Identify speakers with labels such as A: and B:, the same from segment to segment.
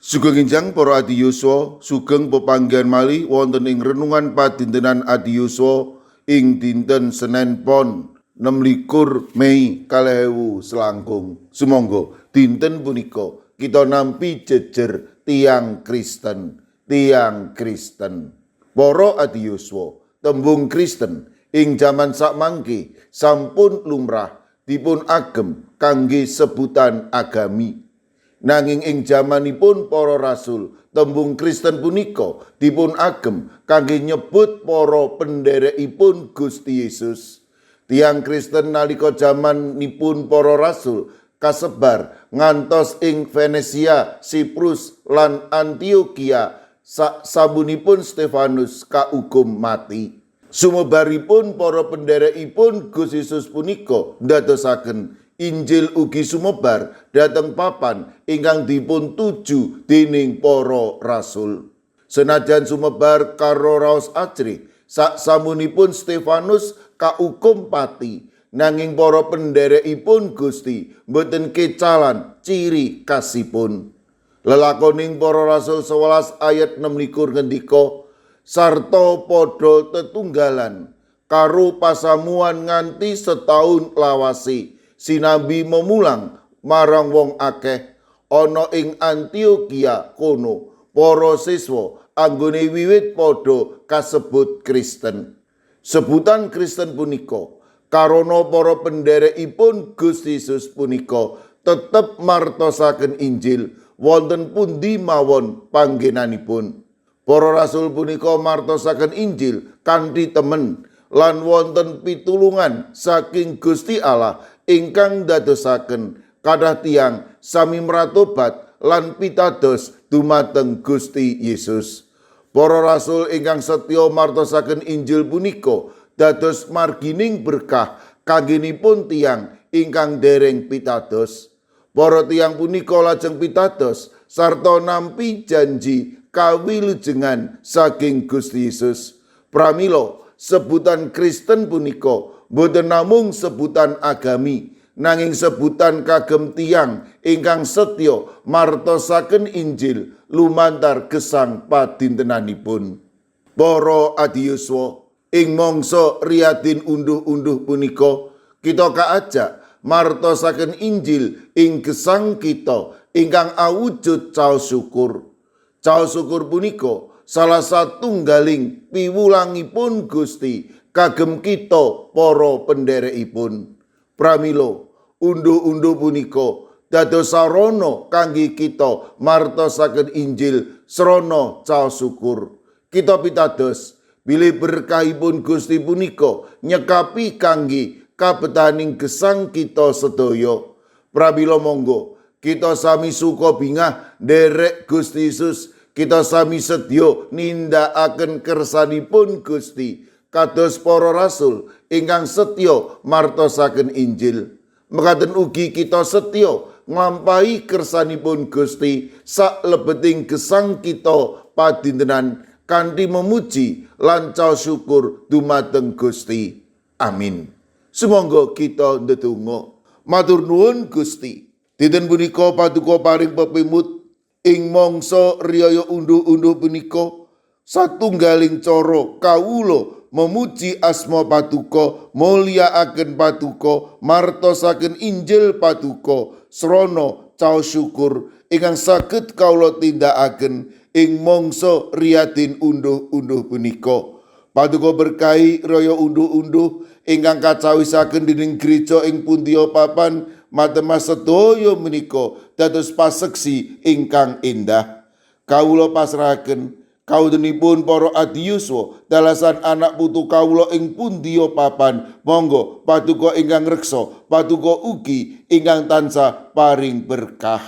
A: Sugeng enjang para adiyuswa, sugeng pepanggihan malih wonten ing renungan padintenan adiyuswa ing dinten Senen Pon 26 Mei 2020. Sumangga dinten punika kita nampi jejer tiang Kristen. Para adiyuswa, tembung Kristen ing jaman sakmangke sampun lumrah dipun agem kangge sebutan agami. Nanging ing jamanipun para rasul, tembung Kristen punika dipun agem kangge nyebut para pendherekipun Gusti Yesus. Tiang Kristen nalika jamanipun para rasul kasebar ngantos ing Venesia, Siprus lan Antioquia sabunipun Stefanus kaukum mati. Sumebaripun para pendherekipun Gusti Yesus punika ndadosaken Injil ugi sumebar dhateng papan ingkang dipun tuju dening para rasul. Senajan sumebar karo raos ajrih, saksamunipun Stefanus kaukum pati, nanging para pendherekipun Gusti boten kecalan ciri kasipun. Lelakoning para rasul 11 ayat 26 ngendika, sarta padha tetunggalan karo pasamuan nganti setahun lawase. Sinambi memulang marang wong akeh ana ing Antioquia kono para siswa anggone wiwit padha kasebut Kristen. Sebutan Kristen punika karana para pendherekipun Gusti Yesus punika tetep martosaken Injil wonten pundi mawon panggenanipun. Para rasul punika martosaken Injil kanthi temen lan wonten pitulungan saking Gusti Allah ingkang dadosaken kathah tiyang sami mratobat lan pitados dumateng Gusti Yesus. Para rasul ingkang setya martosaken Injil punika dados margining berkah kanggenipun tiyang ingkang dereng pitados. Para tiyang punika lajeng pitados sarta nampi janji kawilujengan saking Gusti Yesus. Pramila sebutan Kristen punika boten namung sebutan agami, nanging sebutan kagem tiyang ingkang setya martosaken Injil lumantar gesang padintenanipun. Para adiyuswa, ing mangsa riyadin unduh-unduh punika kita kaajak martosaken Injil ing gesang kita ingkang awujud caos syukur. Caos syukur punika salah satunggaling piwulangipun Gusti kagem kita para pendherekipun. Pramila unduh-unduh punika dados sarana kangge kita martosaken Injil srana caos syukur. Kita pitados bilih berkahipun Gusti punika nyekapi kangge kabetaning gesang kita sedaya. Pramila monggo kita sami suka bingah nderek Gusti Yesus, kita sami sedya nindakaken kersanipun Gusti kados para rasul ingkang setya martosaken Injil. Mekaten ugi kita setya nglampahi kersanipun Gusti saklebeting gesang kita padintenan kanthi memuji lan caos syukur dumateng Gusti. Amin. Sumangga kita ndedonga. Matur nuwun Gusti. Dinten punika paduka paring pepimut ing mangsa riyaya unduh-unduh punika satunggaling cara kawula memuji asma Paduka, mulyakaken Paduka, martosaken Injil Paduka srana caos syukur ingkang saged kawula tindakaken ing mangsa riyadin unduh-unduh punika. Paduka berkahi raya unduh-unduh ingkang kacawisaken dening gereja ing pundiya papan matemas sedaya menika dados paseksi ingkang endah. Kawula pasrahaken kawudanipun para adiyuswa dalasan anak putu kawula ing pundiya papan, monggo Paduka ingkang reksa, Paduka ugi ingkang tansah paring berkah.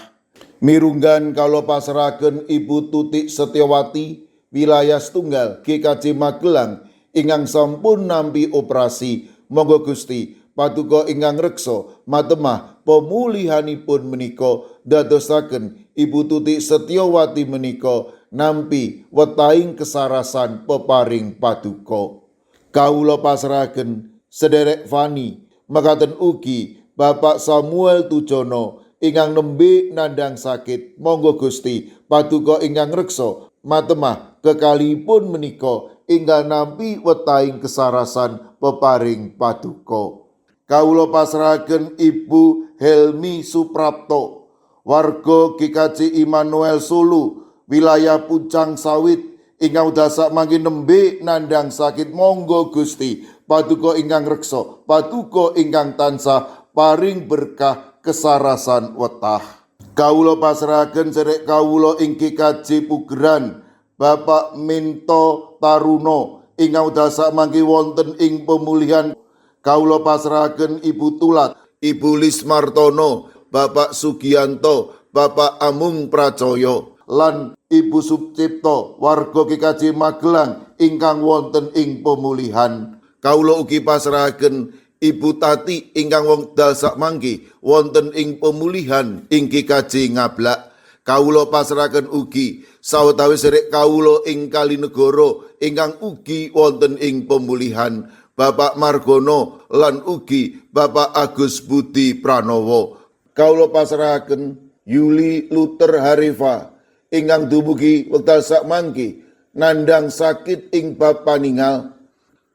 A: Mirunggan kawula pasrahaken Ibu Tutik Setyawati, wilayah setunggal GKJ Magelang ingkang sampun nampi operasi. Monggo Gusti Paduka ingkang reksa matemah pemulihanipun menika dadosaken Ibu Tutik Setyawati menika nampi wetahing kesarasan peparing Paduka. Kawula pasrahaken sederek Fani, mekaten ugi Bapak Samuel Tujono ingkang nembe nandhang sakit. Monggo Gusti paduka ingkang reksa matemah kekalihipun menika ingkang nampi wetahing kesarasan peparing paduka. Kawula pasrahaken Ibu Helmi Suprapto, warga GKJ Immanuel Solo, wilayah Pucang Sawit, ingkang dasak mangke nembe nandhang sakit. Monggo Gusti paduka ingkang reksa, paduka ingkang tansah paring berkah kesarasan wetah. Kawula pasrahaken sedherek kawula ing GKJ Pugeran, Bapak Minto Taruno ingkang dasak mangke wonten ing pemulihan. Kawula pasrahaken Ibu Tulat, Ibu Lismartono, Bapak Sugianto, Bapak Amung Pracoyo, lan Ibu Subcipto, warga GKJ Magelang ingkang wonten ing pemulihan. Kawula ugi pasrahaken Ibu Tati ingkang wekdal sakmangke wonten ing pemulihan ing GKJ Ngablak. Kawula pasrahaken ugi sawetawis sedherek kawula ing Kalinegoro ingkang ugi wonten ing pemulihan, Bapak Margono lan ugi Bapak Agus Budi Pranowo. Kawula pasrahaken Yuli Luther Harifa ingkang dumugi wekdal sakmangke nandhang sakit ing bab paningal.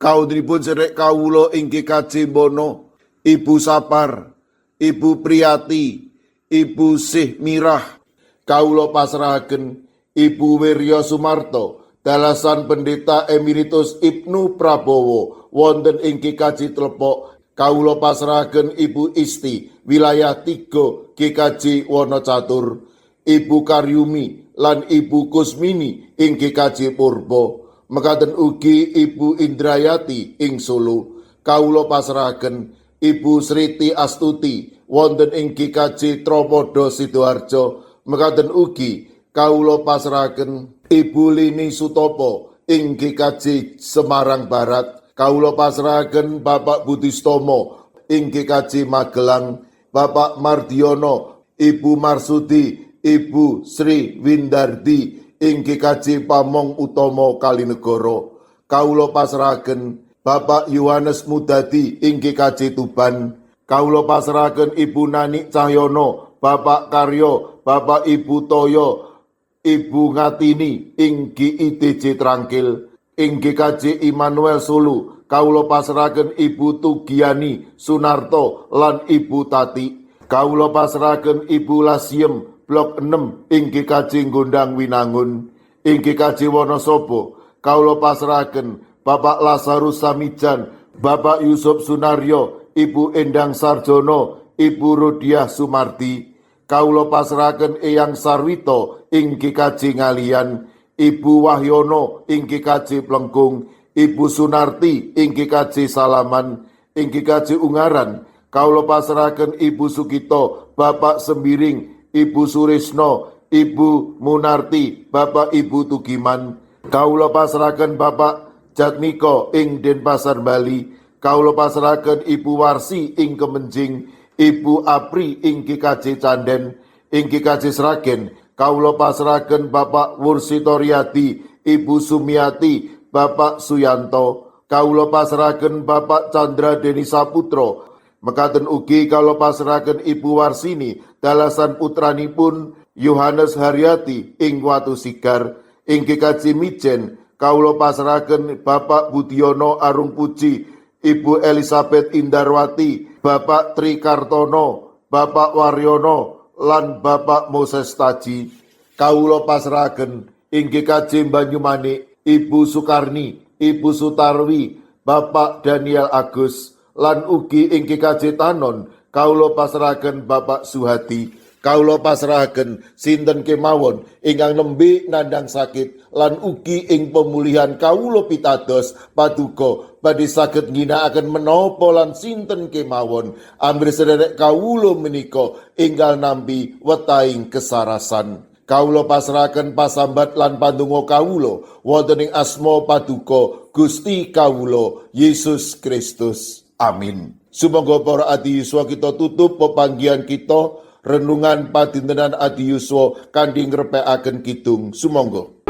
A: Kawulanipun sedherek kawula ing GKJ Bono, Ibu Sapar, Ibu Priyati, Ibu Sih Mirah. Kawula pasrahaken Ibu Wirya Sumarto, dalasan Pendeta Emeritus Ibnu Prabowo wonten ing GKJ Tlepok. Kawula pasrahaken Ibu Isti, wilayah 3 GKJ Wonocatur, Ibu Karyumi lan Ibu Kusmini ing GKJ Purbo. Mekaten ugi Ibu Indrayati ing Solo. Kawula pasrahaken Ibu Sriti Astuti wonten ing GKJ Tropodo Sidoarjo. Mekaten ugi kawula pasrahaken Ibu Lini Sutopo ing GKJ Semarang Barat. Kawula pasrahaken Bapak Budistomo ing GKJ Magelang, Bapak Mardiono, Ibu Marsudi, Ibu Sri Windardi ing GKJ Pamong Utomo Kalinegoro. Kawula pasrahaken Bapak Yohanes Mudadi ing GKJ Tuban. Kawula pasrahaken Ibu Nani Cahyono, Bapak Karyo, Bapak Ibu Toyo, Ibu Ngatini ing GIDJ Trangkil. Ing GKJ Immanuel Solo, kawula pasrahaken Ibu Tugiani Sunarto lan Ibu Tati. Kawula pasrahaken Ibu Lasiem Blok 6 ing GKJ Gondang Winangun. Ing GKJ Wonosobo, kawula pasrahaken Bapak Lazarus Samijan, Bapak Yusuf Sunaryo, Ibu Endang Sarjono, Ibu Rodiah Sumardi. Kawula pasrahaken Eyang Sarwito ing GKJ Ngalian, Ibu Wahyono ing GKJ Plengkung, Ibu Sunarti ing GKJ Salaman. Ing GKJ Ungaran, kawula pasrahaken Ibu Sukito, Bapak Sembiring, Ibu Surisno, Ibu Munarti, Bapak Ibu Tugiman. Kawula pasrahaken Bapak Jatmiko ing Denpasar Bali. Kawula pasrahaken Ibu Warsi ing Kemenjing, Ibu Apri ing GKJ Canden. Ing GKJ Sragen, kawula pasrahaken Bapak Wursitoryadi, Ibu Sumiati, Bapak Suyanto. Kawula pasrahaken Bapak Chandra Deni Saputro. Mekaten ugi kawula pasrahaken Ibu Warsini, dalasan putranipun Yohanes Haryati ing Watu Sigar. Ing GKJ Mijen, kawula pasrahaken Bapak Budiono Arung Puji, Ibu Elizabeth Indarwati, Bapak Tri Kartono, Bapak Waryono lan Bapak Moses Taji. Kawula pasrahaken ing GKJ Banyumanik, Ibu Sukarni, Ibu Sutarwi, Bapak Daniel Agus, lan ugi ing GKJ Tanon kawula pasrahaken Bapak Suhadi. Kawula pasrahaken sinten kemawon ingkang nembe nandhang sakit lan ugi ing pemulihan kawula pitados paduka badhe saged ngginakaken menapa lan sinten kemawon amrih sedherek kawula menika ingkang nampi wetahing kesarasan. Kawula pasrahaken pasambat lan pandonga kawula wonten ing asma paduka Gusti kawula Yesus Kristus. Amin. Sumangga para adi yuswa kita tutup pepanggihan kita renungan padintenan adi yuswa kanthi ngrepekaken kidung. Sumangga.